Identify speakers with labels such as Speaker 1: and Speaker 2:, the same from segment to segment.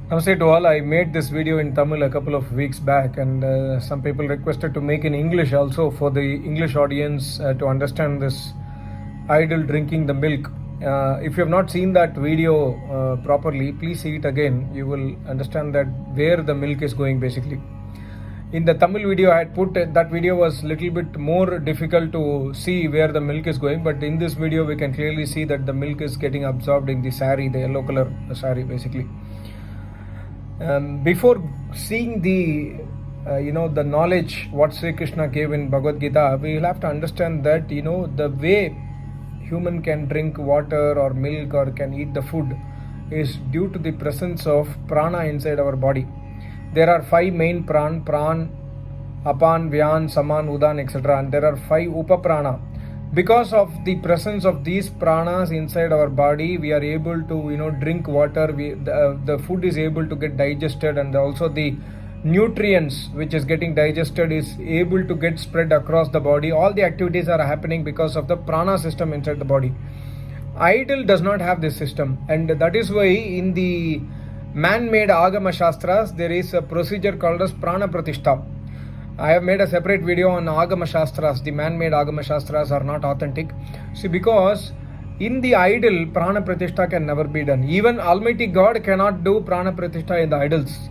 Speaker 1: Namaste to all. I made this video in Tamil a couple of weeks back, and some people requested to make in English also for the English audience to understand this idol drinking the milk. If you have not seen that video properly, please see it again. You will understand that where the milk is going basically. In the Tamil video I had put that video was little bit more difficult to see where the milk is going, but in this video we can clearly see that the milk is getting absorbed in the sari, the yellow color sari basically. Before seeing the the knowledge what Sri Krishna gave in Bhagavad Gita, we will have to understand that the way human can drink water or milk or can eat the food is due to the presence of prana inside our body. There are 5 main pran, apan, vyan, saman, udan, etc. And there are 5 upaprana. Because of the presence of these pranas inside our body, we are able to drink water. The food is able to get digested, and also the nutrients which is getting digested is able to get spread across the body. All the activities are happening because of the prana system inside the body. Idol does not have this system, and that is why in the man-made Agama Shastras there is a procedure called as Prana Pratishtha. I have made a separate video on Agama Shastras. The man-made Agama Shastras are not authentic. See, because in the idol, Prana Pratishtha can never be done. Even Almighty God cannot do Prana Pratishtha in the idols.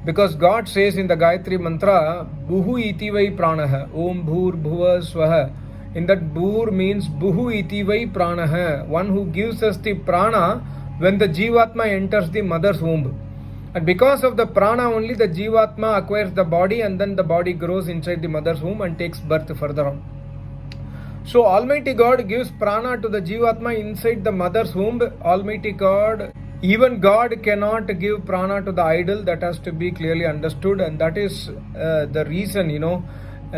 Speaker 1: Because God says in the Gayatri Mantra, Buhu iti vai pranaha, Om Bhur Bhuva Swaha. In that Bhur means Buhu iti vai pranaha, one who gives us the prana when the Jivatma enters the mother's womb. And because of the prana only, the Jivatma acquires the body, and then the body grows inside the mother's womb and takes birth further on. So Almighty God gives prana to the Jivatma inside the mother's womb. Almighty God, even God cannot give prana to the idol. That has to be clearly understood, and that is the reason,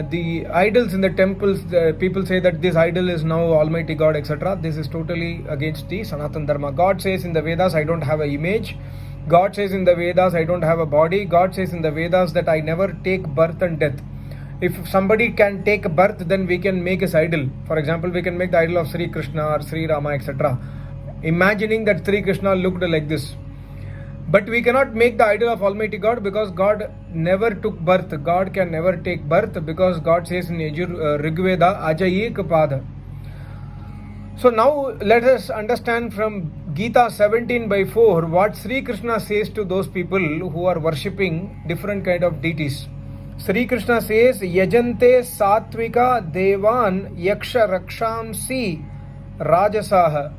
Speaker 1: the idols in the temples, people say that this idol is now Almighty God, etc. This is totally against the Sanatana Dharma. God says in the Vedas, I don't have an image. God says in the Vedas, I don't have a body. God says in the Vedas that I never take birth and death. If somebody can take birth, then we can make his idol. For example, we can make the idol of Sri Krishna or Sri Rama, etc. Imagining that Sri Krishna looked like this. But we cannot make the idol of Almighty God because God never took birth. God can never take birth because God says in Rigveda, Ajayek Pada. So now let us understand from Gita 17/4 what Sri Krishna says to those people who are worshipping different kind of deities. Sri Krishna says, Yajante Satvika Devan Yaksha Rakshamsi Rajasaha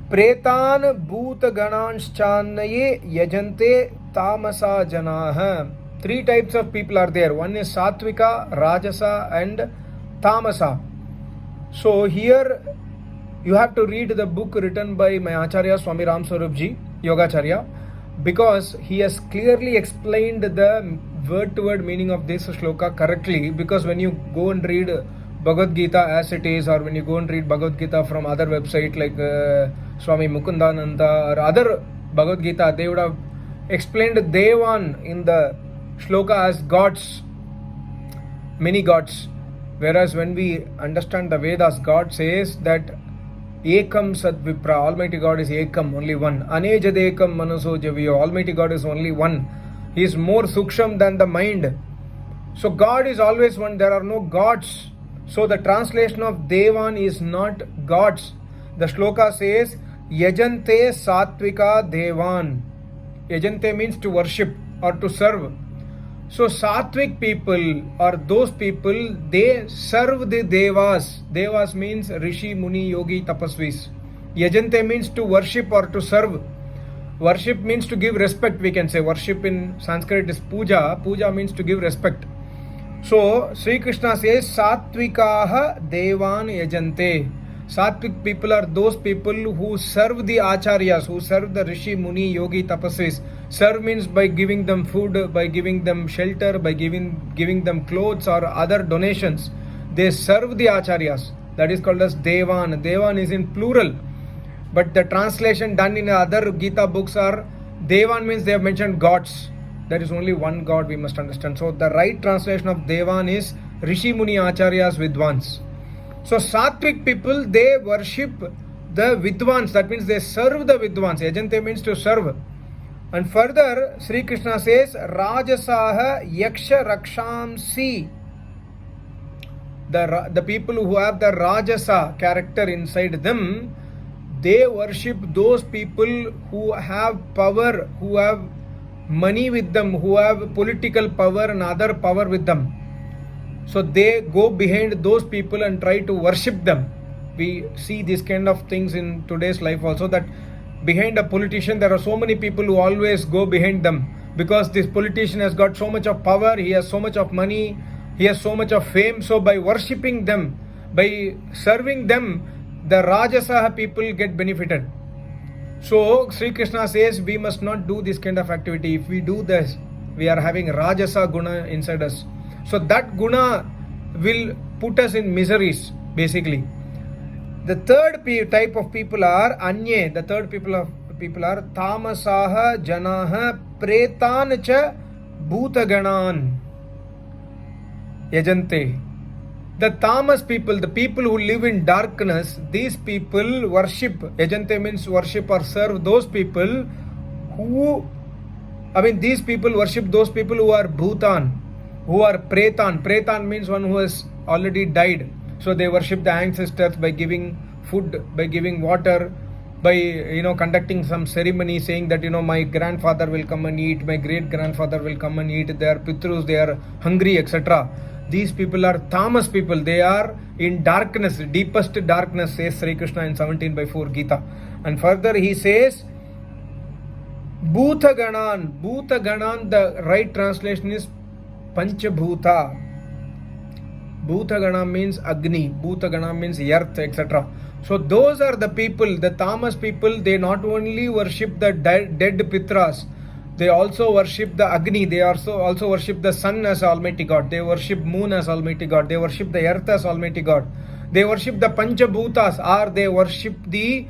Speaker 1: Pretan Bhuta Gananshchanaye Yajante Tamasa Janaha. 3 types of people are there. One is Satvika, Rajasa and Tamasa. So here you have to read the book written by my Acharya Swami Ram Swarupji, Yogacharya, because he has clearly explained the word-to-word meaning of this shloka correctly. Because when you go and read Bhagavad Gita as it is, or when you go and read Bhagavad Gita from other website like Swami Mukundananda or other Bhagavad Gita, they would have explained Devan in the shloka as gods, many gods. Whereas when we understand the Vedas, God says that Ekam Sad Vipra, Almighty God is Ekam, only one. Anejad Ekam Manaso Javiyo, Almighty God is only one. He is more suksham than the mind. So God is always one, there are no gods. So the translation of Devan is not gods. The shloka says, Yajante Satvika Devan. Yajante means to worship or to serve. So Satvik people or those people, they serve the Devas. Devas means Rishi, Muni, Yogi, Tapasvis. Yajante means to worship or to serve. Worship means to give respect, we can say. Worship in Sanskrit is puja. Puja means to give respect. So Sri Krishna says, Satvikaha Devan Yajante. Satvik people are those people who serve the Acharyas, who serve the Rishi, Muni, Yogi, Tapasvis. Serve means by giving them food, by giving them shelter, by giving them clothes or other donations. They serve the Acharyas. That is called as Devan. Devan is in plural. But the translation done in other Gita books are, Devan means they have mentioned gods. There is only one God, we must understand. So the right translation of Devan is Rishi, Muni, Acharyas, Vidwans. So Satvik people, they worship the Vidwans. That means they serve the Vidwans. Yajante means to serve. And further, Sri Krishna says, Rajasaha Yaksha Rakshamsi. The people who have the Rajasa character inside them, they worship those people who have power, who have money with them, who have political power and other power with them. So they go behind those people and try to worship them. We see these kind of things in today's life also, that behind a politician there are so many people who always go behind them, because this politician has got so much of power, he has so much of money, he has so much of fame. So by worshipping them, by serving them, the Rajasaha people get benefited. So Sri Krishna says we must not do this kind of activity. If we do this, we are having Rajasa guna inside us. So that guna will put us in miseries, basically. The third type of people are Anye. The third people are Tamasaha Janaha Pretan cha Bhutaganan Yajante. The tamas people, the people who live in darkness, these people worship. Yajante means worship or serve those people these people worship those people who are Bhutan, who are Pretan. Pretan means one who has already died. So they worship the ancestors by giving food, by giving water, by conducting some ceremony, saying that my grandfather will come and eat, my great grandfather will come and eat, they are pitrus, they are hungry, etc. These people are tamas people. They are in darkness, deepest darkness, says Sri Krishna in 17/4 Gita. And further he says Bhutaganan. Bhutaganan, the right translation is Panchabhuta. Bhutagana means Agni, Bhutagana means earth, etc. So those are the people, the tamas people. They not only worship the dead Pitras, they also worship the Agni, they also worship the sun as Almighty God, they worship moon as Almighty God, they worship the earth as Almighty God, they worship the Panchabhutas, or they worship the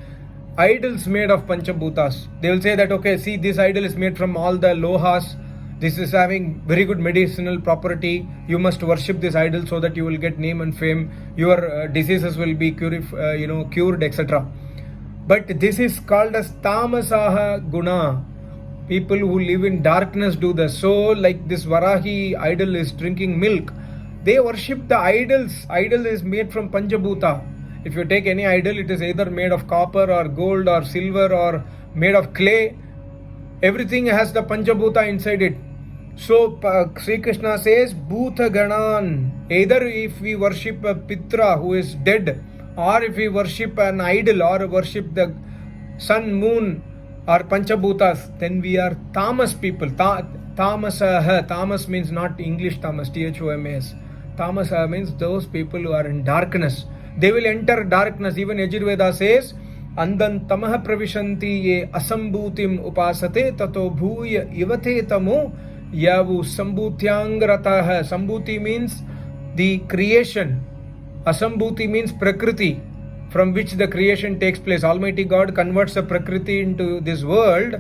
Speaker 1: idols made of Panchabhutas. They will say that, okay, see, this idol is made from all the lohas, this is having very good medicinal property, you must worship this idol so that you will get name and fame, your diseases will be cured, etc. But this is called as Tamasaha Guna. People who live in darkness do this. So like this Varahi idol is drinking milk, they worship the idols. Idol is made from Panchabhuta. If you take any idol, it is either made of copper or gold or silver or made of clay. Everything has the Panchabhuta inside it. So Sri Krishna says Bhuta Ganan. Either if we worship a Pitra who is dead, or if we worship an idol or worship the sun, moon or Panchabhutas, then we are tamas people. Tamasaha. Tamas means not English tamas, Thomas. Tamasaha means those people who are in darkness. They will enter darkness. Even Yajurveda says, Andan tamaha pravishanti ye asambhutim upasate tato bhuya ivate tamo yavu sambhutyangratah. Sambhuti means the creation. Asambhuti means prakriti, from which the creation takes place. Almighty God converts the prakriti into this world.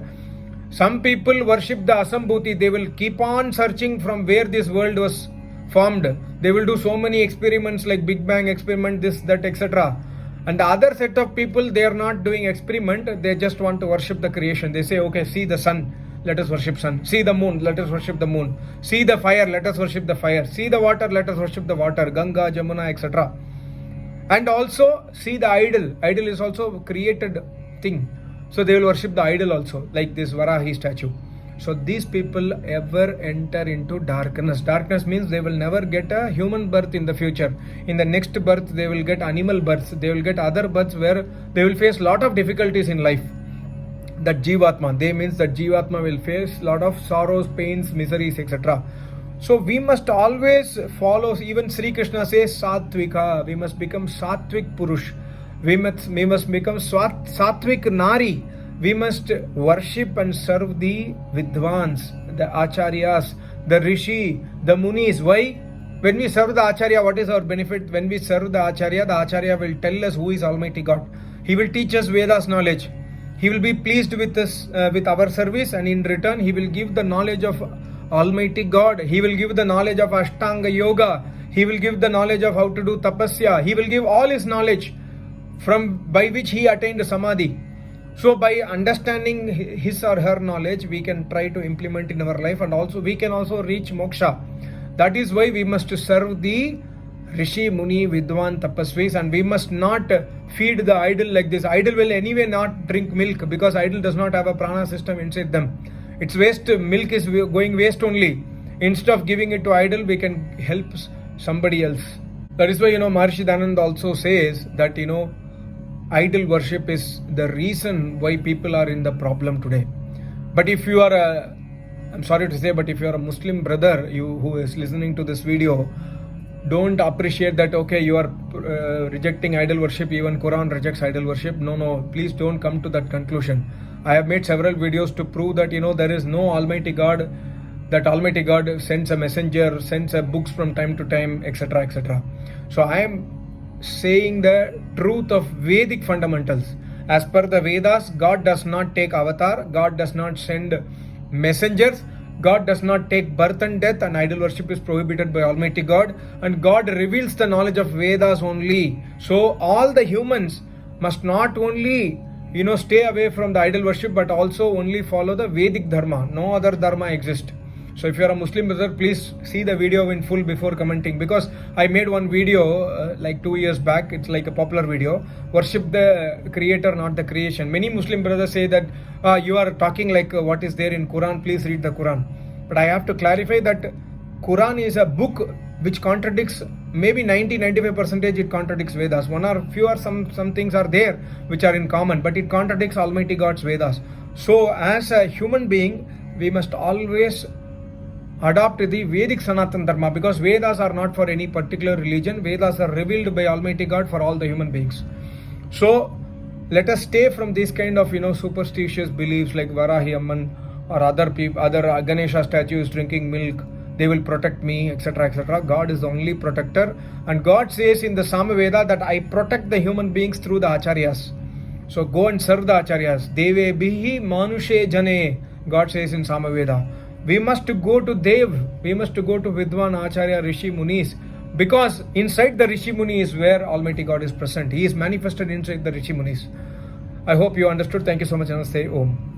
Speaker 1: Some people worship the Asambhuti. They will keep on searching from where this world was formed. They will do so many experiments like Big Bang experiment, this, that, etc. And the other set of people, they are not doing experiment. They just want to worship the creation. They say, okay, see the sun, let us worship sun. See the moon, let us worship the moon. See the fire, let us worship the fire. See the water, let us worship the water. Ganga, Jamuna, etc. And also see the idol. Idol is also a created thing. So they will worship the idol also, like this Varahi statue. So these people ever enter into darkness. Darkness means they will never get a human birth in the future. In the next birth, they will get animal births. They will get other births where they will face lot of difficulties in life. That Jivatma, they means that Jivatma will face lot of sorrows, pains, miseries, etc. So we must always follow. Even Sri Krishna says Satvika. We must become Satvik Purush. We must become Satvik Nari. We must worship and serve the Vidvans, the Acharyas, the Rishi, the Munis. Why? When we serve the Acharya, what is our benefit? When we serve the Acharya will tell us who is Almighty God. He will teach us Vedas knowledge. He will be pleased with us, with our service, and in return, He will give the knowledge of Almighty God. He will give the knowledge of Ashtanga Yoga. He will give the knowledge of how to do Tapasya. He will give all His knowledge by which He attained Samadhi. So by understanding his or her knowledge, we can try to implement in our life, and also we can also reach moksha. That is why we must serve the Rishi, Muni, Vidwan, Tapasvis, and we must not feed the idol like this. Idol will anyway not drink milk because idol does not have a prana system inside them. It's waste, milk is going waste only. Instead of giving it to idol, we can help somebody else. That is why, Maharishi Dhanand also says that, idol worship is the reason why people are in the problem today. But if you are I'm sorry to say, but if you are a Muslim brother, who is listening to this video, don't appreciate that, okay, you are rejecting idol worship, even Quran rejects idol worship. No, please don't come to that conclusion. I have made several videos to prove that, there is no Almighty God, that Almighty God sends a messenger, sends books from time to time, etc., etc. So I am saying the truth of Vedic fundamentals. As per the Vedas, God does not take avatar, God does not send messengers, God does not take birth and death, and idol worship is prohibited by Almighty God, and God reveals the knowledge of Vedas only. So all the humans must not only stay away from the idol worship, but also only follow the Vedic dharma. No other dharma exists. So if you are a Muslim brother, please see the video in full before commenting, because I made one video like 2 years back. It's like a popular video. Worship the creator, not the creation. Many Muslim brothers say that you are talking like what is there in Quran, please read the Quran. But I have to clarify that Quran is a book which contradicts, maybe 90-95% it contradicts Vedas. One or few or some things are there which are in common, but it contradicts Almighty God's Vedas. So as a human being, we must always adopt the Vedic Sanatan Dharma, because Vedas are not for any particular religion. Vedas are revealed by Almighty God for all the human beings. So let us stay from these kind of superstitious beliefs like Varahi Amman or other Ganesha statues drinking milk, they will protect me, etc., etc. God is the only protector, and God says in the Samaveda that I protect the human beings through the acharyas. So go and serve the acharyas. Deve bihi manushe jane, God says in Samaveda. We must go to Dev, we must go to Vidwan, Acharya, Rishi, Munis, because inside the Rishi Muni is where Almighty God is present. He is manifested inside the Rishi Munis. I hope you understood. Thank you so much. Namaste. Om.